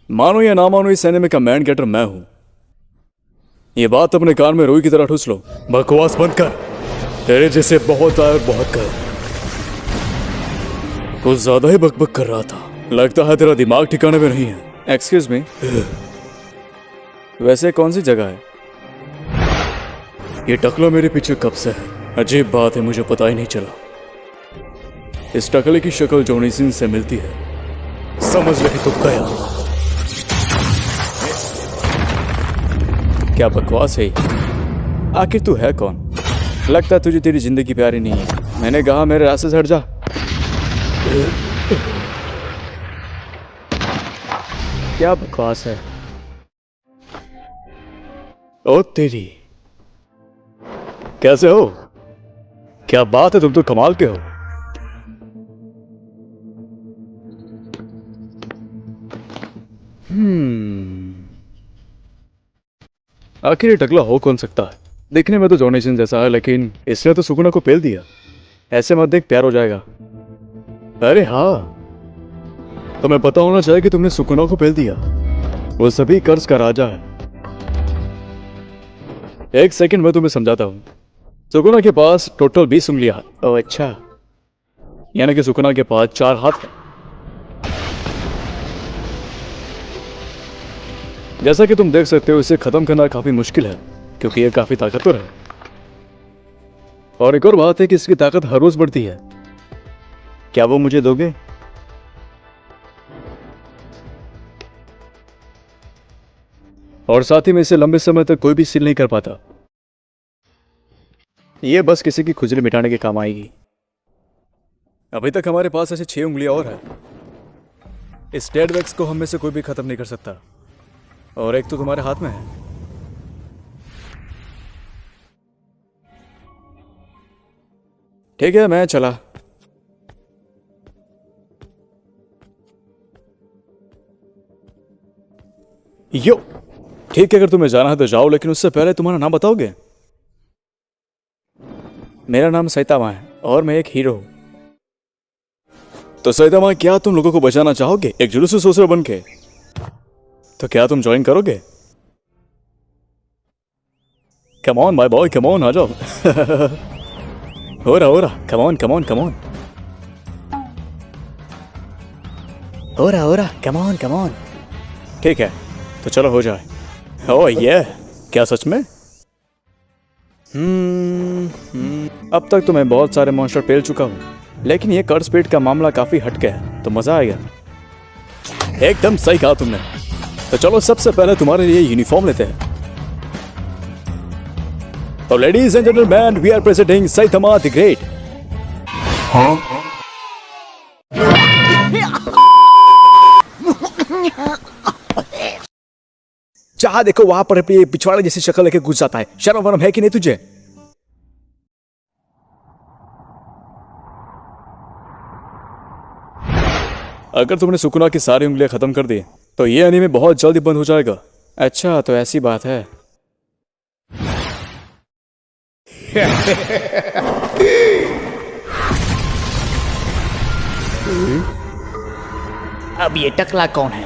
मानो या ना मानो, इस एनिमे का मैन गेटर मैं हूं। ये बात अपने कान में रुई की तरह ठूस लो। बकवास बंद कर। तेरे जैसे बहुत आए और बहुत गए। कुछ ज्यादा ही बकबक कर रहा था। लगता है तेरा दिमाग ठिकाने में नहीं है। एक्सक्यूज मी, वैसे कौन सी जगह है? ये टकला मेरे पीछे कब से है? अजीब बात है, मुझे पता ही नहीं चला। इस टकले की शक्ल जोनी सिंह से मिलती है। समझ ले कि तू गया। क्या बकवास है? आखिर तू है कौन? लगता है तुझे तेरी जिंदगी प्यारी नहीं है। मैंने कहा मेरे रास्ते से हट जा। क्या बकवास है? ओ तेरी, कैसे हो? क्या बात है, तुम तो कमाल के हो। आखिर ये टकला हो कौन सकता है? दिखने में तो जॉनी सिंह जैसा है, लेकिन इसने तो सुकुना को पेल दिया। ऐसे मत देख, प्यार हो जाएगा। अरे हाँ, तुम्हें पता होना चाहिए कि तुमने सुकुना को पेल दिया। वो सभी कर्ज का राजा है। एक सेकंड में तुम्हें समझाता हूँ। सुकुना के पास टोटल 20 उंगलियां। ओह अच्छा, यानी कि सुकुना के पास 4 हाथ हैं। जैसा कि तुम देख सकते हो, इसे खत्म करना काफी मुश्किल है, क्योंकि यह काफी ताकतवर है। और एक और बात है कि इसकी ताकत हर रोज बढ़ती है। क्या वो मुझे दोगे? और साथ ही में इसे लंबे समय तक कोई भी सील नहीं कर पाता। ये बस किसी की खुजली मिटाने के काम आएगी। अभी तक हमारे पास ऐसे 6 उंगलियां और है। इस डेड वैक्स को हम में से कोई भी खत्म नहीं कर सकता। और एक तो तुम्हारे हाथ में है। ठीक है, मैं चला। यो, ठीक है, अगर तुम्हें जाना है तो जाओ, लेकिन उससे पहले तुम्हारा नाम बताओगे? मेरा नाम सैतामा है और मैं एक हीरो हूं। तो सैतामा, क्या तुम लोगों को बचाना चाहोगे एक जुलूसू सोसर बन के? तो क्या तुम ज्वाइन करोगे? Come on my boy, come on, आ जाओ। हो रहा, come on come on come on. हो रहा, कम ऑन कम ऑन। ठीक है, तो चलो हो जाए। ओह ये, क्या सच में? अब तक तो मैं बहुत सारे मॉन्स्टर पेल चुका हूँ, लेकिन ये कर्ज पेट का मामला काफी हटके है, तो मजा आएगा। एकदम सही कहा तुमने। तो चलो सबसे पहले तुम्हारे लिए यूनिफॉर्म लेते हैं। तो ladies and gentleman, we are presenting Saitama the great. जहां देखो वहां पर अपनी पिछवाड़े जैसी शक्ल लेके घुस जाता है। शर्म वरम है कि नहीं तुझे? अगर तुमने सुकुना की सारी उंगलियां खत्म कर दी तो ये एनीमे बहुत जल्दी बंद हो जाएगा। अच्छा, तो ऐसी बात है। अब ये टकला कौन है?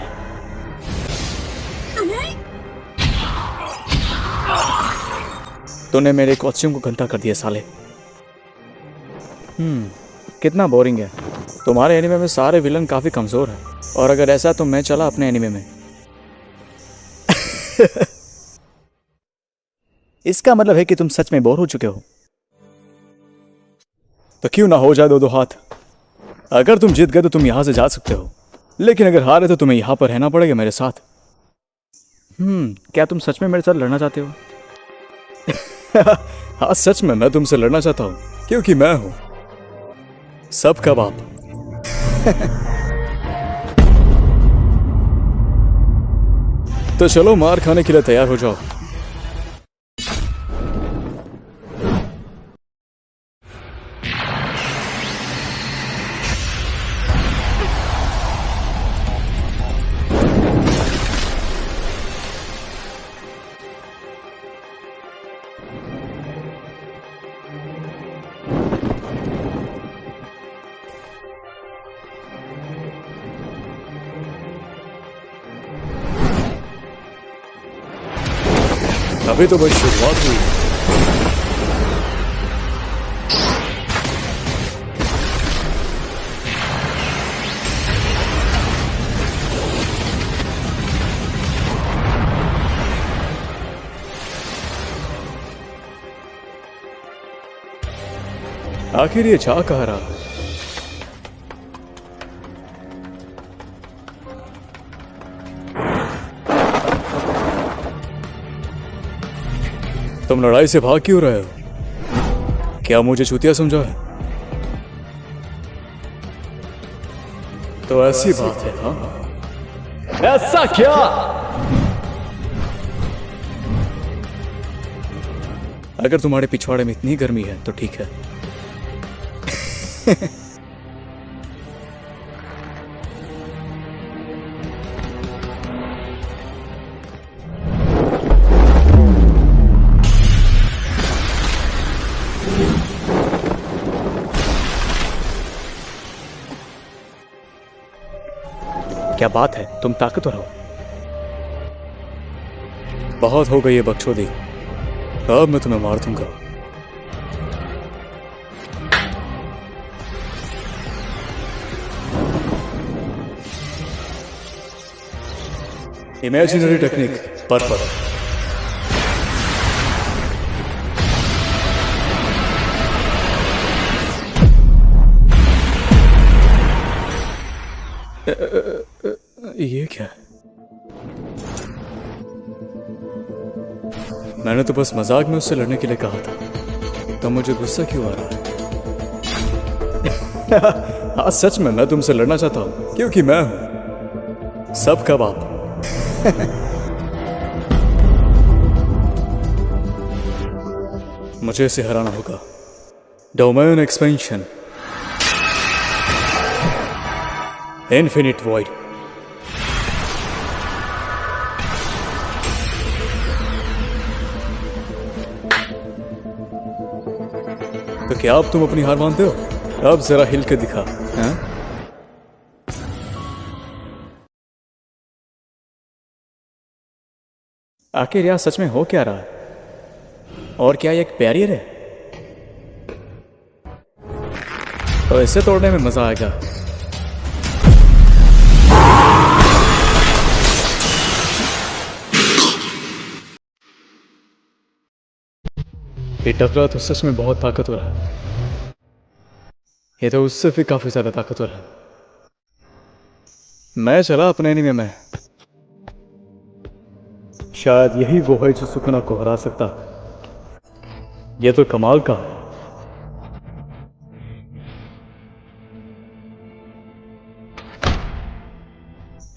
तूने मेरे कॉस्ट्यूम को गंदा कर दिया साले। कितना बोरिंग है। तुम्हारे एनीमे में सारे विलन काफी कमजोर हैं, और अगर ऐसा तो मैं चला अपने एनीमे में। इसका मतलब है कि तुम सच में बोर हो चुके हो। तो क्यों ना हो जाए दो दो हाथ। अगर तुम जीत गए तो तुम यहां से जा सकते हो, लेकिन अगर हारे तो तुम्हें यहां पर रहना पड़ेगा मेरे साथ। क्या तुम सच में मेरे साथ लड़ना चाहते हो? हाँ, सच में मैं तुमसे लड़ना चाहता हूं, क्योंकि मैं हूं सबका बाप। तो चलो मार खाने के लिए तैयार हो जाओ। अभी तो बस शुरुआत हुई। आखिर ये जा कह रहा है? तुम लड़ाई से भाग क्यों रहे हो? क्या मुझे चूतिया समझा है? तो ऐसी बात है। हाँ, ऐसा क्या? अगर तुम्हारे पिछवाड़े में इतनी गर्मी है तो ठीक है। क्या बात है, तुम ताकतवर हो। बहुत हो गई है बकचोदी, अब मैं तुम्हें मार दूंगा। Imaginary technique purple. ये क्या है? मैंने तो बस मजाक में उससे लड़ने के लिए कहा था, तो मुझे गुस्सा क्यों आ रहा है? हाँ सच में मैं तुमसे लड़ना चाहता हूं, क्योंकि मैं हूं सबका बाप। मुझे इसे हराना होगा। Domain expansion, infinite void. तो क्या अब तुम अपनी हार मानते हो? अब जरा हिल के दिखा। हाँ? आखिर यह सच में हो क्या रहा है? और क्या ये एक बैरियर है? तो इसे तोड़ने में मजा आएगा। ये टकरा तो सच में बहुत ताकतवर है। ये तो उससे भी काफी ज्यादा ताकतवर है। मैं चला अपने एनिमे में। शायद यही वो है जो सुकुना को हरा सकता है। ये तो कमाल का है।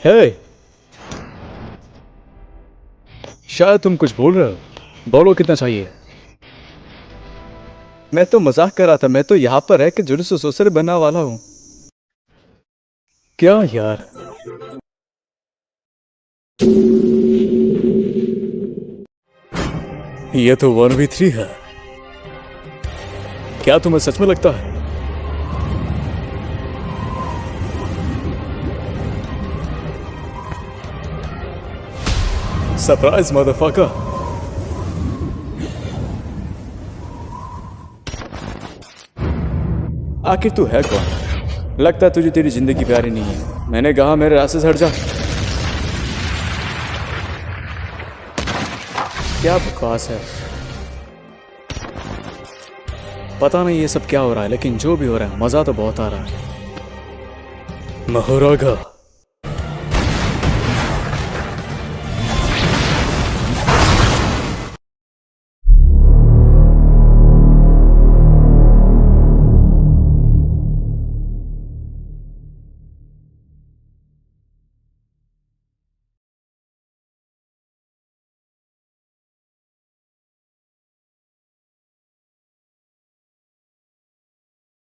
हे, शायद तुम कुछ बोल रहे हो। बोलो कितना चाहिए? मैं तो मजाक कर रहा था। मैं तो यहाँ पर रह के जुड़े सोसर बनने वाला हूँ। क्या यार? ये तो 1v3 है। क्या तुम्हें सच में लगता है? Surprise motherfucker. आखिर तू है कौन? लगता है तुझे तेरी जिंदगी प्यारी नहीं है। मैंने कहा मेरे रास्ते से हट जा। क्या बकवास है। पता नहीं ये सब क्या हो रहा है, लेकिन जो भी हो रहा है मजा तो बहुत आ रहा है। महोरागा।